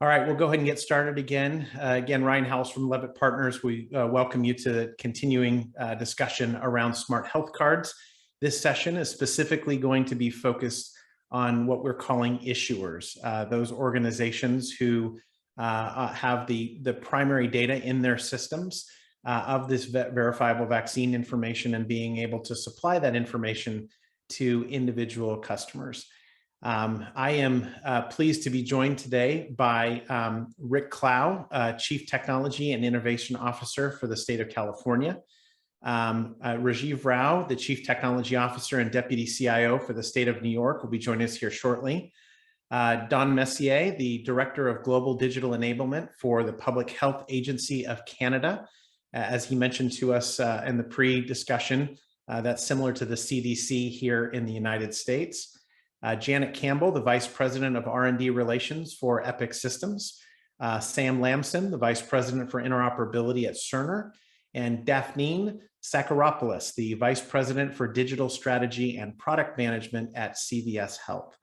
All right, we'll go ahead and get started again. Ryan Howells from Levitt Partners. We welcome you to the continuing discussion around smart health cards. This session is specifically going to be focused on what we're calling issuers, those organizations who have the primary data in their systems of this verifiable vaccine information and being able to supply that information to individual customers. I am pleased to be joined today by Rick Clow, Chief Technology and Innovation Officer for the state of California, Rajiv Rao, the Chief Technology Officer and Deputy CIO for the state of New York, will be joining us here shortly. Don Messier, the Director of Global Digital Enablement for the Public Health Agency of Canada. As he mentioned to us in the pre-discussion, that's similar to the CDC here in the United States. Janet Campbell, the Vice President of R&D Relations for Epic Systems, Sam Lamson, the Vice President for Interoperability at Cerner, and Daphne Sakharopoulos, the Vice President for Digital Strategy and Product Management at CVS Health.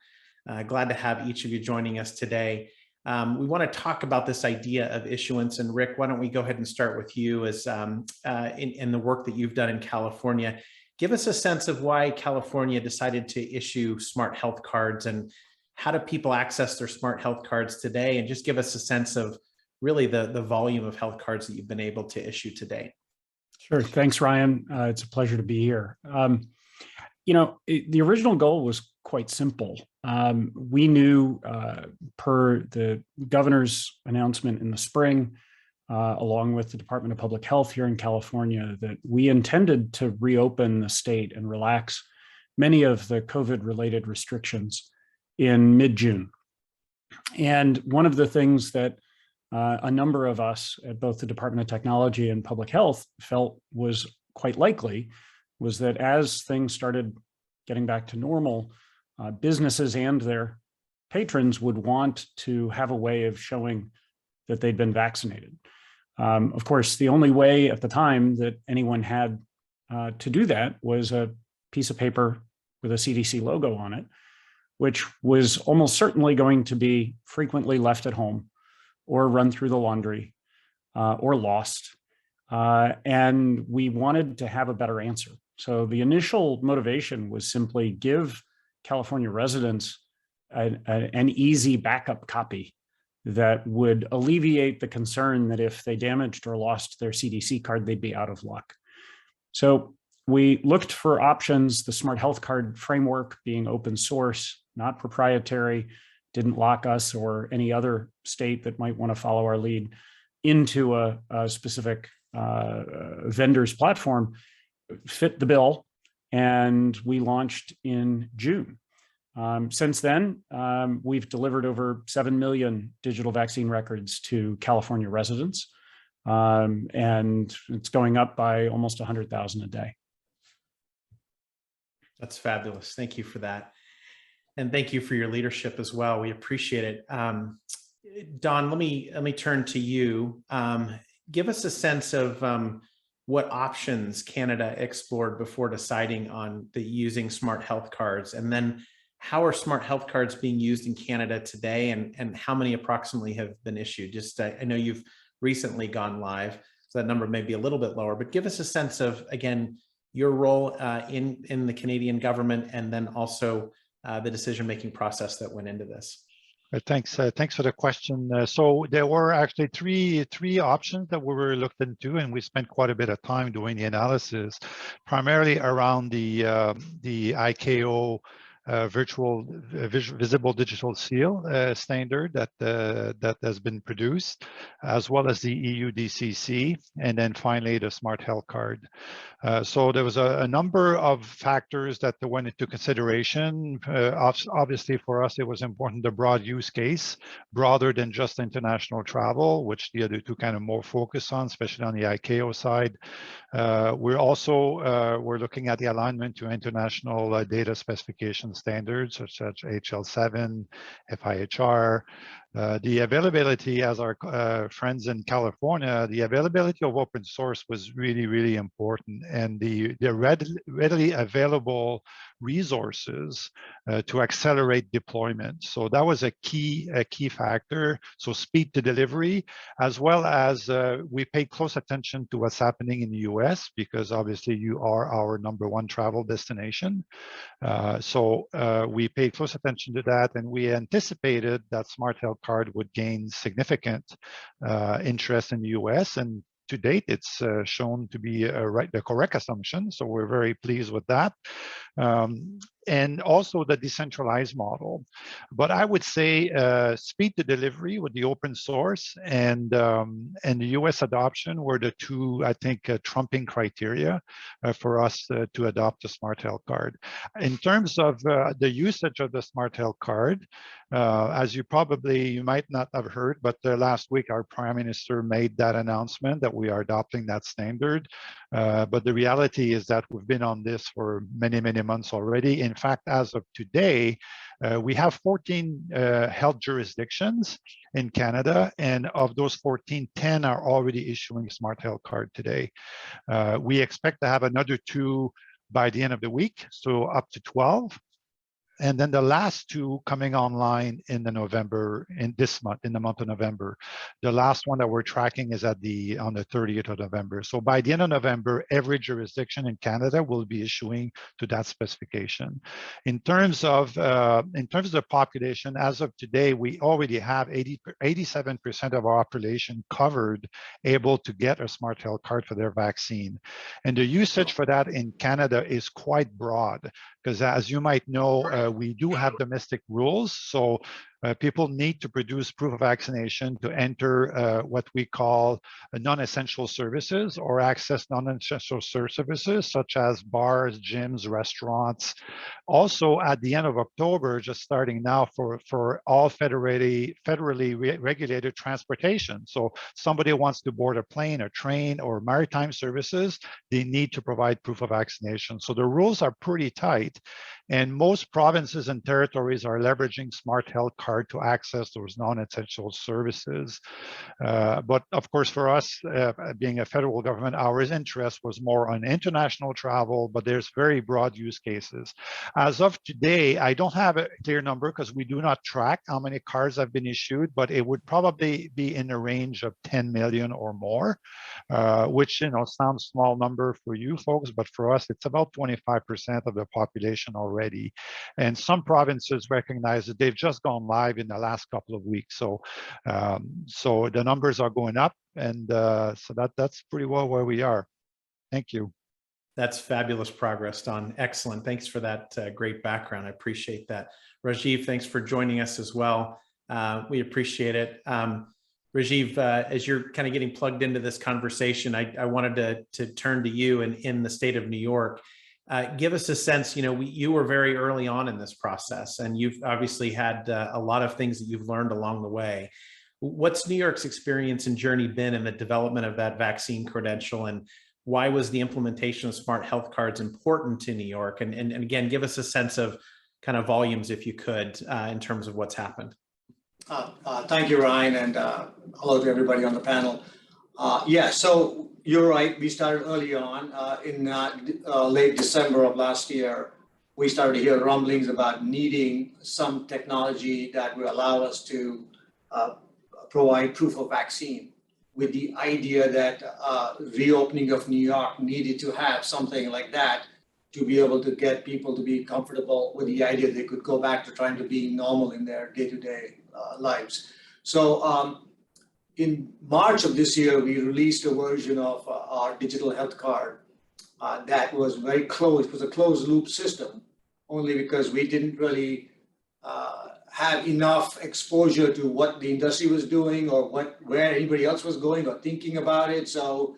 Glad to have each of you joining us today. We want to talk about this idea of issuance, and Rick, why don't we go ahead and start with you as in the work that you've done in California. Give us a sense of why California decided to issue smart health cards and how do people access their smart health cards today? And just give us a sense of really the volume of health cards that you've been able to issue today. Sure. Thanks, Ryan. It's a pleasure to be here. The original goal was quite simple. We knew per the governor's announcement in the spring, along with the Department of Public Health here in California, that we intended to reopen the state and relax many of the COVID-related restrictions in mid-June. And one of the things that a number of us at both the Department of Technology and Public Health felt was quite likely was that as things started getting back to normal, businesses and their patrons would want to have a way of showing that they'd been vaccinated. Of course, the only way at the time that anyone had to do that was a piece of paper with a CDC logo on it, which was almost certainly going to be frequently left at home or run through the laundry or lost. And we wanted to have a better answer. So the initial motivation was simply give California residents an easy backup copy that would alleviate the concern that if they damaged or lost their CDC card, they'd be out of luck. So we looked for options, the smart health card framework being open source, not proprietary, didn't lock us or any other state that might want to follow our lead into a specific vendor's platform, fit the bill, and we launched in June. Since then, we've delivered over 7 million digital vaccine records to California residents, and it's going up by almost 100,000 a day. That's fabulous. Thank you for that. And thank you for your leadership as well. We appreciate it. Don, let me turn to you. Give us a sense of what options Canada explored before deciding on using smart health cards, and then how are smart health cards being used in Canada today, and how many approximately have been issued? Just I know you've recently gone live, so that number may be a little bit lower, but give us a sense of, again, your role in the Canadian government, and then also the decision-making process that went into this. Thanks for the question. So there were actually three options that we were looked into, and we spent quite a bit of time doing the analysis, primarily around the ICAO virtual visible digital seal standard that has been produced, as well as the EU DCC, and then finally the smart health card. So there was a number of factors that went into consideration. Obviously for us, it was important the broad use case, broader than just international travel, which the other two kind of more focus on, especially on the ICAO side. We're also we're looking at the alignment to international data specification standards such as HL7, FIHR. The availability, as our friends in California, the availability of open source was really, really important, and the readily available resources to accelerate deployment. So that was a key factor. So speed to delivery, as well as we paid close attention to what's happening in the US, because obviously you are our #1 travel destination. So we paid close attention to that, and we anticipated that Smart Health Card would gain significant interest in the US, and to date, it's shown to be the correct assumption. So we're very pleased with that. And also the decentralized model. But I would say speed to delivery with the open source and the US adoption were the two, I think, trumping criteria for us to adopt the Smart Health Card. In terms of the usage of the Smart Health Card, as you might not have heard, but last week our Prime Minister made that announcement that we are adopting that standard. But the reality is that we've been on this for many, many months already. In fact, as of today, we have 14 health jurisdictions in Canada, and of those 14, 10 are already issuing Smart Health Card today. We expect to have another 2 by the end of the week, so up to 12. And then the last 2 coming online in the month of November. The last one that we're tracking is on the 30th of November. So by the end of November, every jurisdiction in Canada will be issuing to that specification. In terms of the population, as of today, we already have 87% of our population covered, able to get a Smart Health Card for their vaccine. And the usage for that in Canada is quite broad, because as you might know, we do have domestic rules. So people need to produce proof of vaccination to enter what we call non-essential services or access non-essential services, such as bars, gyms, restaurants. Also, at the end of October, just starting now for all federally regulated transportation. So somebody wants to board a plane, a train, or maritime services, they need to provide proof of vaccination. So the rules are pretty tight. And most provinces and territories are leveraging Smart Health Card to access those non-essential services. But of course, for us, being a federal government, our interest was more on international travel, but there's very broad use cases. As of today, I don't have a clear number because we do not track how many cards have been issued, but it would probably be in the range of 10 million or more, which sounds small number for you folks, but for us, it's about 25% of the population already. And some provinces recognize that they've just gone live in the last couple of weeks. So the numbers are going up, and so that's pretty well where we are. Thank you. That's fabulous progress, Don. Excellent. Thanks for that great background. I appreciate that. Rajiv, thanks for joining us as well. We appreciate it. Rajiv, as you're kind of getting plugged into this conversation, I wanted to turn to you in the state of New York. Give us a sense, you were very early on in this process, and you've obviously had a lot of things that you've learned along the way. What's New York's experience and journey been in the development of that vaccine credential, and why was the implementation of Smart Health Cards important to New York? And again, give us a sense of kind of volumes, if you could, in terms of what's happened. Thank you, Ryan, and hello to everybody on the panel. Yeah, so you're right. We started early on in late December of last year. We started to hear rumblings about needing some technology that would allow us to provide proof of vaccine, with the idea that reopening of New York needed to have something like that to be able to get people to be comfortable with the idea they could go back to trying to be normal in their day-to-day lives. So in March of this year, we released a version of our digital health card that was very closed. It was a closed loop system, only because we didn't really have enough exposure to what the industry was doing or where anybody else was going or thinking about it. So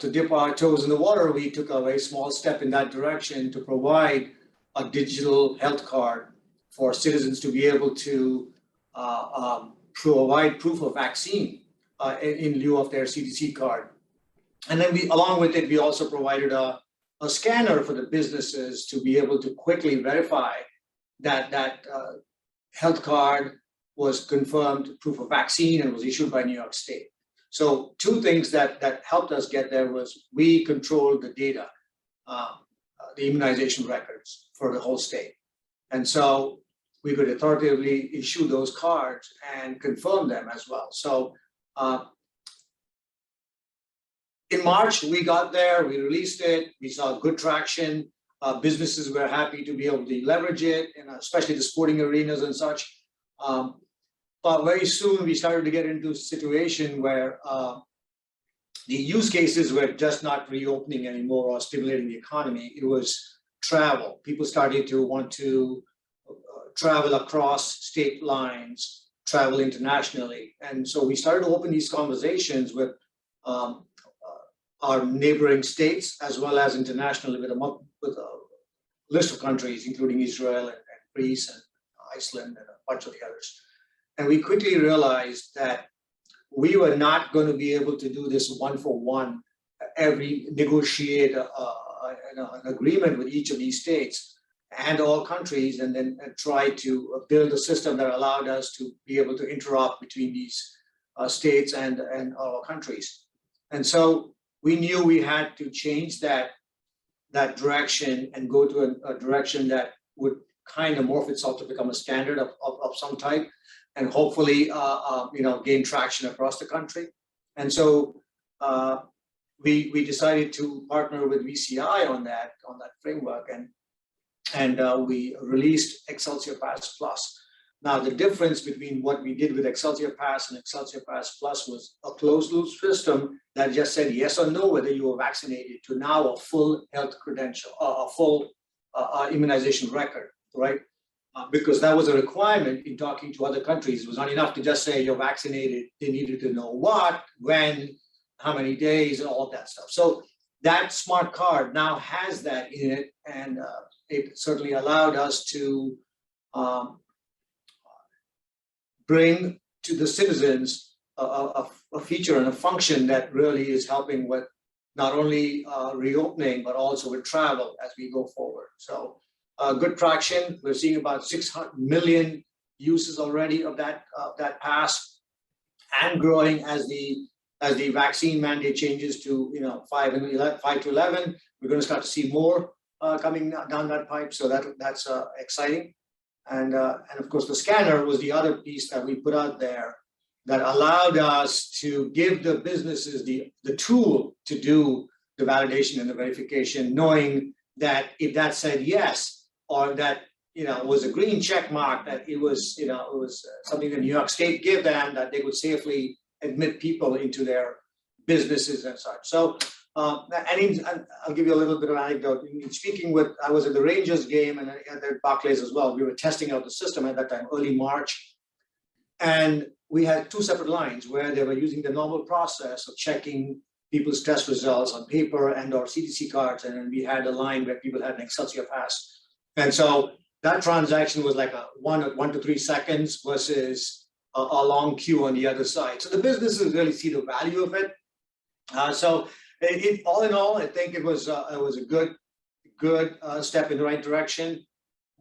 to dip our toes in the water, we took a very small step in that direction to provide a digital health card for citizens to be able to provide proof of vaccine in lieu of their CDC card. And then along with it, we also provided a scanner for the businesses to be able to quickly verify that health card was confirmed proof of vaccine and was issued by New York State. So two things that helped us get there was we controlled the data, the immunization records for the whole state. And so we could authoritatively issue those cards and confirm them as well. So in March, we got there, we released it, we saw good traction. Businesses were happy to be able to leverage it, and especially the sporting arenas and such. But very soon we started to get into a situation where the use cases were just not reopening anymore or stimulating the economy. It was travel. People started to want to travel across state lines, travel internationally. And so we started to open these conversations with our neighboring states as well as internationally with a list of countries, including Israel and Greece and Iceland and a bunch of the others. And we quickly realized that we were not going to be able to do this one-for-one, negotiate an agreement with each of these states and all countries, and then try to build a system that allowed us to be able to interop between these states and our countries. And so we knew we had to change that direction and go to a direction that would kind of morph itself to become a standard of some type, and hopefully gain traction across the country. And so we decided to partner with VCI on that framework, and we released Excelsior Pass Plus. Now, the difference between what we did with Excelsior Pass and Excelsior Pass Plus was a closed loop system that just said yes or no whether you were vaccinated, to now a full health credential, a full immunization record, right? Because that was a requirement in talking to other countries. It was not enough to just say you're vaccinated. They needed to know what, when, how many days, and all of that stuff. So that smart card now has that in it, and it certainly allowed us to bring to the citizens a feature and a function that really is helping with not only reopening, but also with travel as we go forward. So good traction. We're seeing about 600 million uses already of that pass, and growing as the vaccine mandate changes to 5 to 11. We're going to start to see more coming down that pipe. So that's exciting. And of course, the scanner was the other piece that we put out there that allowed us to give the businesses the tool to do the validation and the verification, knowing that if that said yes, or that was a green check mark, that it was something that New York State gave them, that they would safely admit people into their businesses and such. So I'll give you a little bit of anecdote. I was at the Rangers game and at Barclays as well. We were testing out the system at that time, early March. And we had two separate lines where they were using the normal process of checking people's test results on paper and or CDC cards. And then we had a line where people had an Excelsior Pass. And so that transaction was like a 1 to 3 seconds versus a long queue on the other side. So the businesses really see the value of it. So all in all, I think it was a good step in the right direction.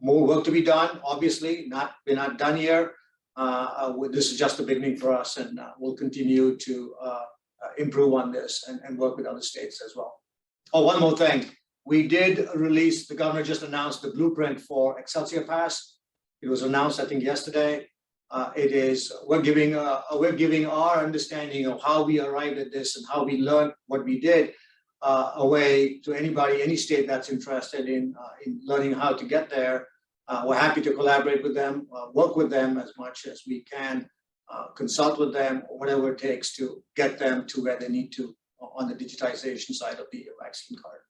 More work to be done, obviously. We're not done here. This is just the beginning for us, and we'll continue to improve on this and work with other states as well. Oh, one more thing. We did release, the governor just announced the blueprint for Excelsior Pass. It was announced, I think, yesterday. We're giving our understanding of how we arrived at this and how we learned what we did away to anybody, any state that's interested in learning how to get there. We're happy to collaborate with them, work with them as much as we can, consult with them, whatever it takes to get them to where they need to on the digitization side of the vaccine card.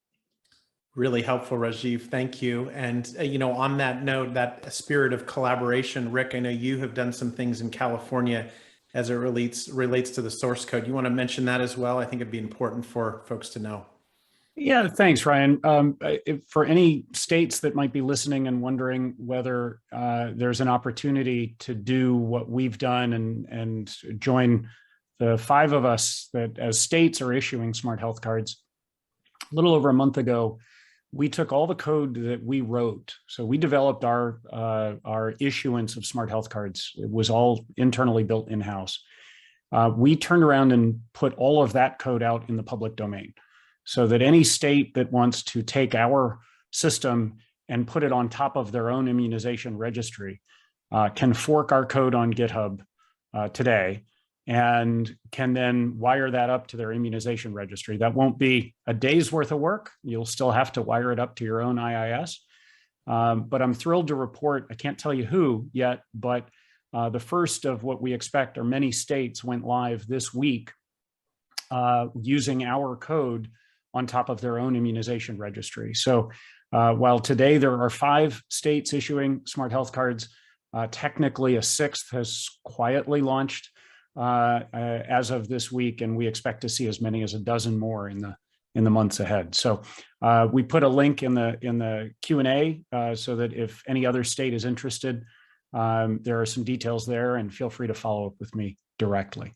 Really helpful, Rajiv. Thank you. And, on that note, that spirit of collaboration, Rick, I know you have done some things in California as it relates to the source code. You want to mention that as well? I think it'd be important for folks to know. Yeah, thanks, Ryan. For any states that might be listening and wondering whether there's an opportunity to do what we've done and join the 5 of us that as states are issuing smart health cards, a little over a month ago, we took all the code that we wrote. So we developed our issuance of smart health cards. It was all internally built in-house. We turned around and put all of that code out in the public domain so that any state that wants to take our system and put it on top of their own immunization registry can fork our code on GitHub today and can then wire that up to their immunization registry. That won't be a day's worth of work. You'll still have to wire it up to your own IIS. But I'm thrilled to report, I can't tell you who yet, but the first of what we expect are many states went live this week using our code on top of their own immunization registry. So while today there are 5 states issuing smart health cards, technically a 6th has quietly launched as of this week, and we expect to see as many as a dozen more in the months ahead. So we put a link in the Q&A so that if any other state is interested, there are some details there, and feel free to follow up with me directly.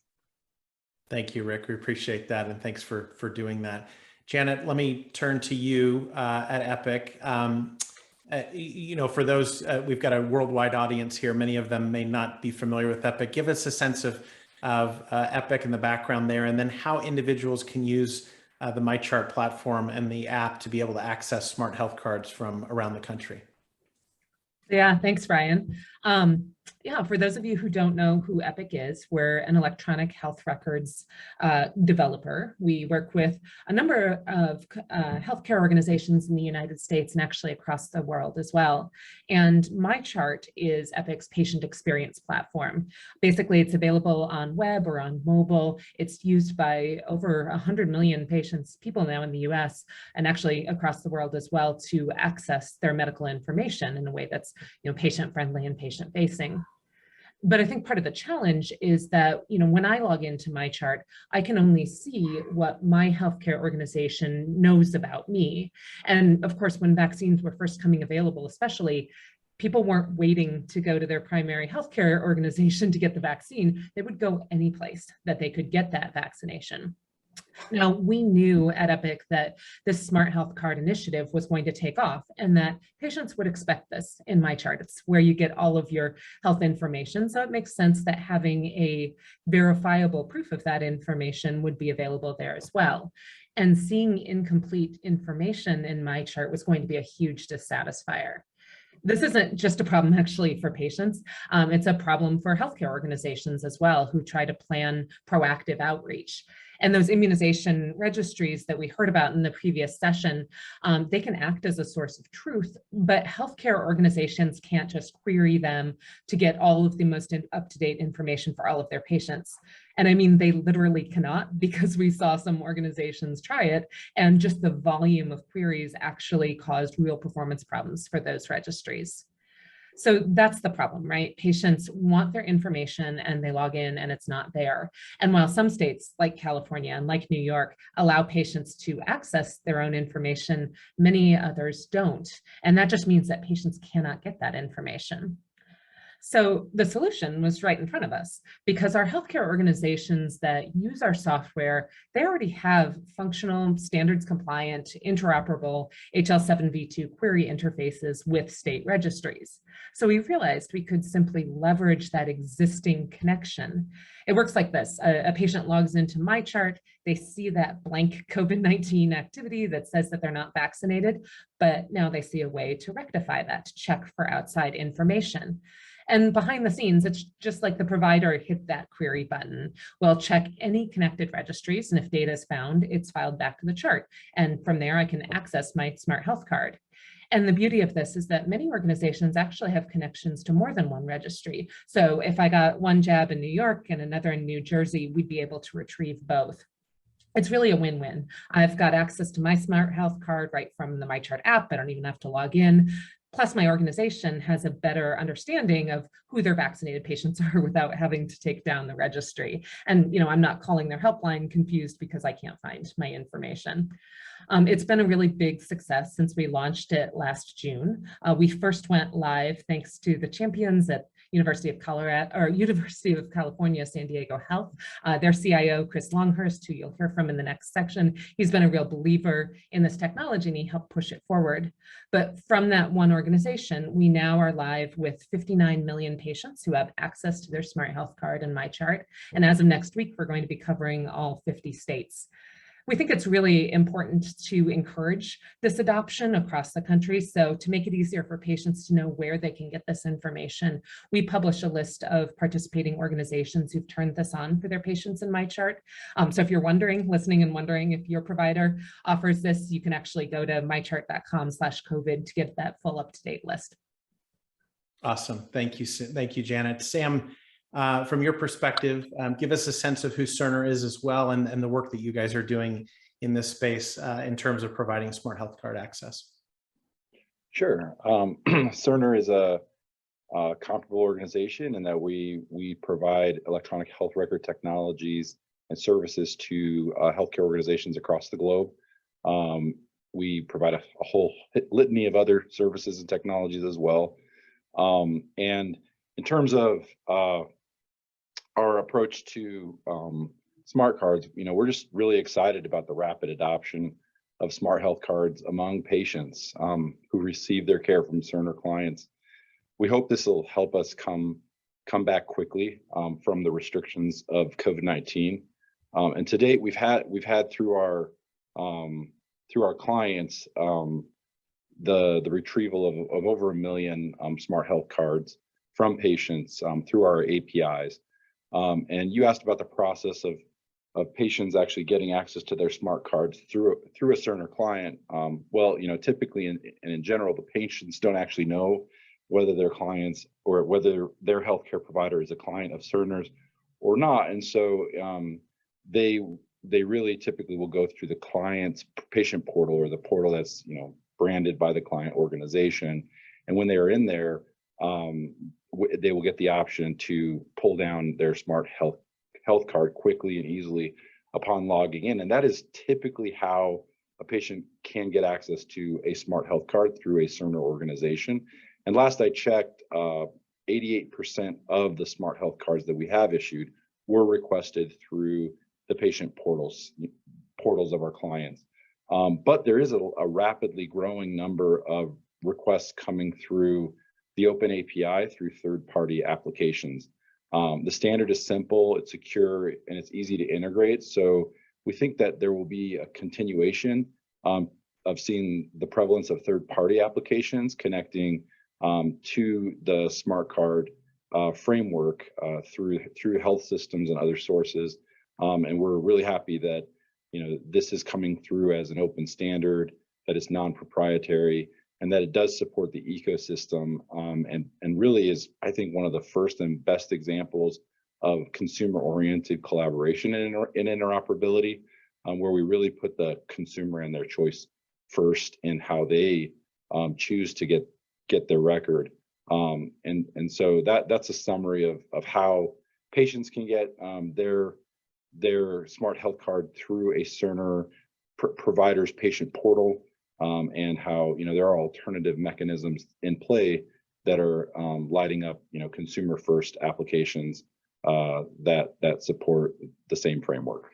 Thank you, Rick. We appreciate that, and thanks for doing that. Janet, let me turn to you at Epic. For those, we've got a worldwide audience here. Many of them may not be familiar with Epic. Give us a sense of Epic and the background there, and then how individuals can use the MyChart platform and the app to be able to access smart health cards from around the country. Yeah, thanks, Ryan. For those of you who don't know who Epic is, we're an electronic health records developer. We work with a number of healthcare organizations in the United States and actually across the world as well. And MyChart is Epic's patient experience platform. Basically, it's available on web or on mobile. It's used by over 100 million people now in the US and actually across the world as well to access their medical information in a way that's patient-friendly and patient-facing. But I think part of the challenge is that, when I log into MyChart, I can only see what my healthcare organization knows about me. And of course, when vaccines were first coming available, especially, people weren't waiting to go to their primary healthcare organization to get the vaccine. They would go any place that they could get that vaccination. Now, we knew at Epic that this smart health card initiative was going to take off and that patients would expect this in MyChart. It's where you get all of your health information. So it makes sense that having a verifiable proof of that information would be available there as well. And seeing incomplete information in MyChart was going to be a huge dissatisfier. This isn't just a problem actually for patients. It's a problem for healthcare organizations as well who try to plan proactive outreach. And those immunization registries that we heard about in the previous session, they can act as a source of truth, but healthcare organizations can't just query them to get all of the most up-to-date information for all of their patients. And I mean, they literally cannot, because we saw some organizations try it, and just the volume of queries actually caused real performance problems for those registries. So that's the problem, right? Patients want their information and they log in and it's not there. And while some states like California and like New York allow patients to access their own information, many others don't. And that just means that patients cannot get that information. So the solution was right in front of us, because our healthcare organizations that use our software, they already have functional, standards compliant, interoperable HL7v2 query interfaces with state registries. So we realized we could simply leverage that existing connection. It works like this. A patient logs into MyChart, they see that blank COVID-19 activity that says that they're not vaccinated, but now they see a way to rectify that, to check for outside information. And behind the scenes, it's just like the provider hit that query button. We'll check any connected registries, and if data is found, it's filed back to the chart. And from there, I can access my smart health card. And the beauty of this is that many organizations actually have connections to more than one registry. So if I got one jab in New York and another in New Jersey, we'd be able to retrieve both. It's really a win-win. I've got access to my smart health card right from the MyChart app. I don't even have to log in. Plus, my organization has a better understanding of who their vaccinated patients are without having to take down the registry. And I'm not calling their helpline confused because I can't find my information. It's been a really big success since we launched it last June. We first went live thanks to the champions at University of Colorado or University of California, San Diego Health. Their CIO, Chris Longhurst, who you'll hear from in the next section, he's been a real believer in this technology and he helped push it forward. But from that one organization, we now are live with 59 million patients who have access to their smart health card and MyChart. And as of next week, we're going to be covering all 50 states. We think it's really important to encourage this adoption across the country. So to make it easier for patients to know where they can get this information, we publish a list of participating organizations who've turned this on for their patients in MyChart. So if you're listening and wondering if your provider offers this, you can actually go to mychart.com/COVID to get that full up-to-date list. Awesome. Thank you, Janet. Sam, from your perspective, give us a sense of who Cerner is as well, and the work that you guys are doing in this space in terms of providing smart health card access. Sure. Cerner is a comparable organization in that we provide electronic health record technologies and services to healthcare organizations across the globe. We provide a whole litany of other services and technologies as well. And in terms of our approach to smart cards, we're just really excited about the rapid adoption of smart health cards among patients who receive their care from Cerner clients. We hope this will help us come back quickly from the restrictions of COVID-19. And to date, we've had through our clients the retrieval of over 1 million smart health cards from patients through our APIs. And you asked about the process of patients actually getting access to their smart cards through a Cerner client. Well, typically and in general, the patients don't actually know whether they're clients or whether their healthcare provider is a client of Cerner's or not. And so they really typically will go through the client's patient portal or the portal that's branded by the client organization. And when they are in there, they will get the option to pull down their smart health card quickly and easily upon logging in. And that is typically how a patient can get access to a smart health card through a Cerner organization. And last I checked, 88% of the smart health cards that we have issued were requested through the patient portals of our clients. But there is a rapidly growing number of requests coming through the open API through third-party applications. The standard is simple, it's secure, and it's easy to integrate. So we think that there will be a continuation of seeing the prevalence of third-party applications connecting to the smart card framework through health systems and other sources. And we're really happy that this is coming through as an open standard, that it's non-proprietary, and that it does support the ecosystem, and really is, I think, one of the first and best examples of consumer-oriented collaboration and interoperability, where we really put the consumer and their choice first in how they choose to get their record. And so that's a summary of how patients can get their smart health card through a Cerner provider's patient portal. And how there are alternative mechanisms in play that are lighting up consumer first applications that support the same framework.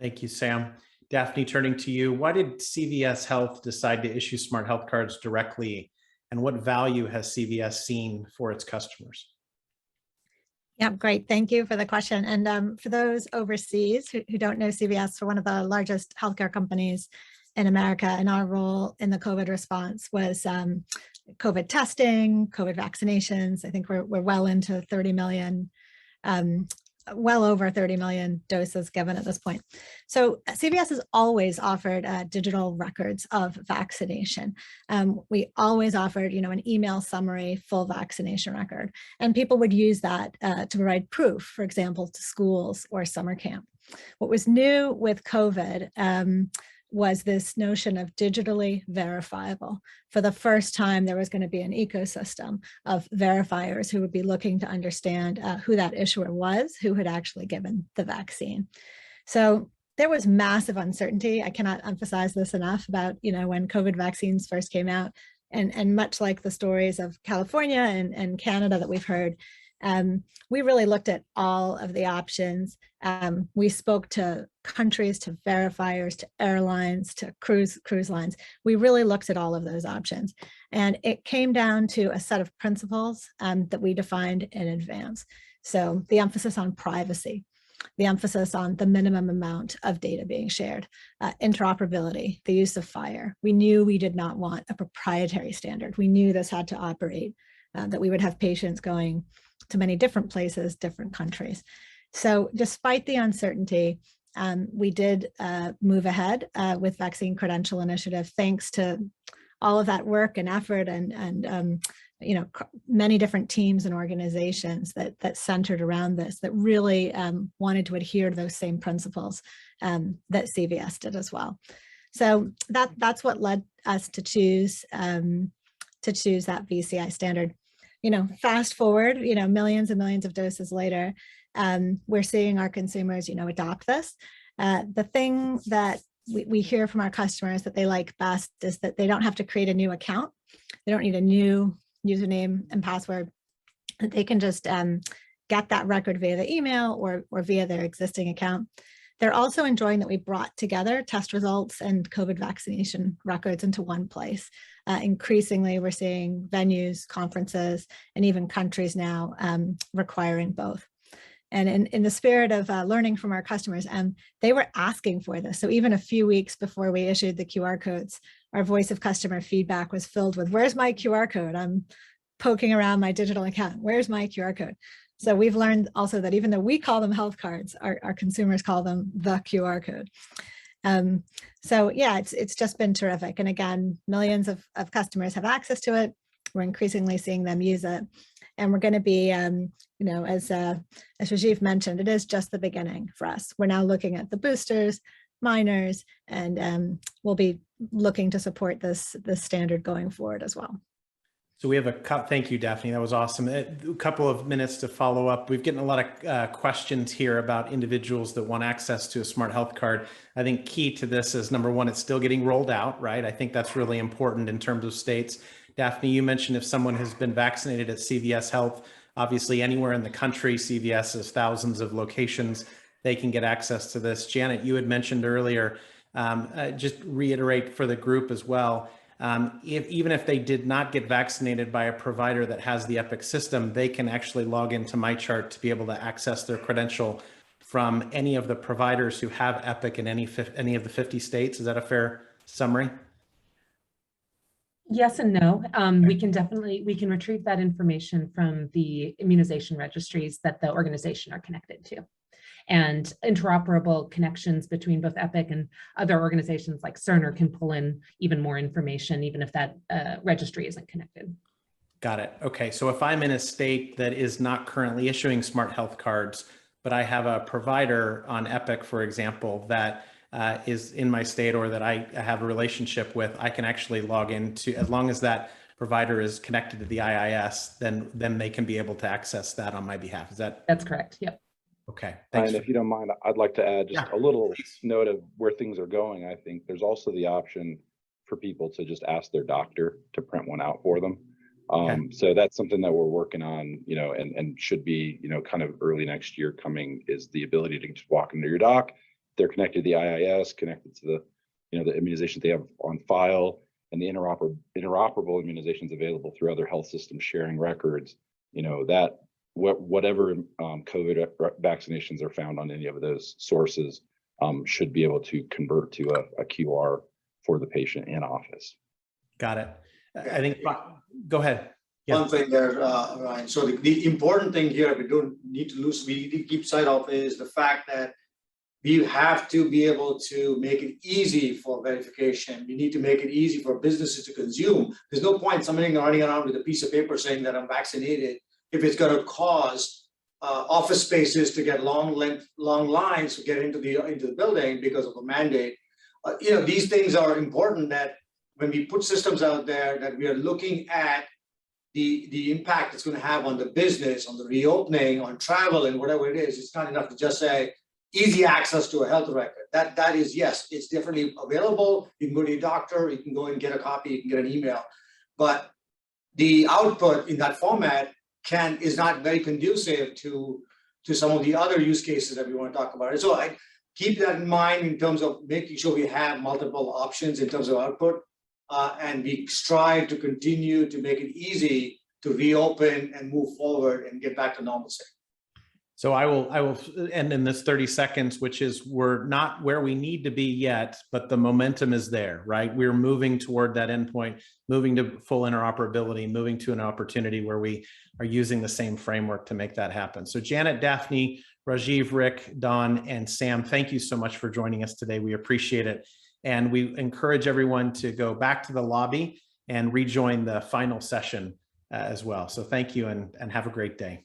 Thank you, Sam. Daphne, turning to you, why did CVS Health decide to issue smart health cards directly, and what value has CVS seen for its customers? Yeah, great. Thank you for the question. And for those overseas who don't know CVS, we're one of the largest healthcare companies in America, and our role in the COVID response was COVID testing, COVID vaccinations. I think we're well into 30 million, well over 30 million doses given at this point. So CVS has always offered digital records of vaccination. We always offered, an email summary, full vaccination record, and people would use that to provide proof, for example, to schools or summer camp. What was new with COVID was this notion of digitally verifiable. For the first time, there was going to be an ecosystem of verifiers who would be looking to understand who that issuer was, who had actually given the vaccine. So there was massive uncertainty. I cannot emphasize this enough about, when COVID vaccines first came out. And much like the stories of California and Canada that we've heard, we really looked at all of the options. We spoke to countries, to verifiers, to airlines, to cruise lines. We really looked at all of those options. And it came down to a set of principles that we defined in advance. So the emphasis on privacy, the emphasis on the minimum amount of data being shared, interoperability, the use of FHIR. We knew we did not want a proprietary standard. We knew this had to operate, that we would have patients going to many different places, different countries. So despite the uncertainty, we did move ahead with Vaccine Credential Initiative, thanks to all of that work and effort and many different teams and organizations that centered around this, that really wanted to adhere to those same principles that CVS did as well. So that's what led us to choose that VCI standard. Fast forward, millions and millions of doses later, we're seeing our consumers, adopt this. The thing that we hear from our customers that they like best is that they don't have to create a new account. They don't need a new username and password. They can just get that record via the email or via their existing account. They're also enjoying that we brought together test results and COVID vaccination records into one place. Increasingly, we're seeing venues, conferences, and even countries now requiring both. And in the spirit of learning from our customers, they were asking for this. So even a few weeks before we issued the QR codes, our voice of customer feedback was filled with, where's my QR code? I'm poking around my digital account. Where's my QR code? So we've learned also that even though we call them health cards, our consumers call them the QR code. So yeah, it's just been terrific. And again, millions of customers have access to it. We're increasingly seeing them use it. And we're going to be, as Rajiv mentioned, it is just the beginning for us. We're now looking at the boosters, minors, and we'll be looking to support this standard going forward as well. So we have thank you, Daphne. That was awesome. A couple of minutes to follow up. We've getting a lot of questions here about individuals that want access to a smart health card. I think key to this is, number one, it's still getting rolled out, right? I think that's really important in terms of states. Daphne, you mentioned if someone has been vaccinated at CVS Health, obviously anywhere in the country, CVS has thousands of locations, they can get access to this. Janet, you had mentioned earlier, just reiterate for the group as well, even if they did not get vaccinated by a provider that has the Epic system, they can actually log into MyChart to be able to access their credential from any of the providers who have Epic in any of the 50 states. Is that a fair summary? Yes and no. We can retrieve that information from the immunization registries that the organization are connected to. And interoperable connections between both Epic and other organizations like Cerner can pull in even more information, even if that registry isn't connected. Got it. Okay. So if I'm in a state that is not currently issuing smart health cards, but I have a provider on Epic, for example, that is in my state or that I have a relationship with, I can actually log into, as long as that provider is connected to the IIS, then they can be able to access that on my behalf. That's correct? Yep. Okay. And if you don't mind, I'd like to add just a little note of where things are going. I think there's also the option for people to just ask their doctor to print one out for them. So that's something that we're working on, and should be, kind of early next year coming, is the ability to just walk into your doc. They're connected to the IIS, connected to the, the immunizations they have on file, and the interoperable immunizations available through other health systems sharing records, that whatever COVID vaccinations are found on any of those sources should be able to convert to a QR for the patient in office. Got it. I think, go ahead. Yeah. One thing there, Ryan. So the important thing here we need to keep sight of is the fact that we have to be able to make it easy for verification. We need to make it easy for businesses to consume. There's no point somebody running around with a piece of paper saying that I'm vaccinated if it's going to cause office spaces to get long lines to get into the building because of a mandate. These things are important, that when we put systems out there, that we are looking at the impact it's going to have on the business, on the reopening, on travel, and whatever it is. It's not enough to just say easy access to a health record. That is, yes, it's definitely available. You can go to your doctor, you can go and get a copy, you can get an email. but the output in that format is not very conducive to some of the other use cases that we want to talk about. And so I keep that in mind in terms of making sure we have multiple options in terms of output, and we strive to continue to make it easy to reopen and move forward and get back to normalcy. So I will end in this 30 seconds, which is we're not where we need to be yet, but the momentum is there, right? We're moving toward that endpoint, moving to full interoperability, moving to an opportunity where we are using the same framework to make that happen. So Janet, Daphne, Rajiv, Rick, Don, and Sam, thank you so much for joining us today. We appreciate it. And we encourage everyone to go back to the lobby and rejoin the final session as well. So thank you and have a great day.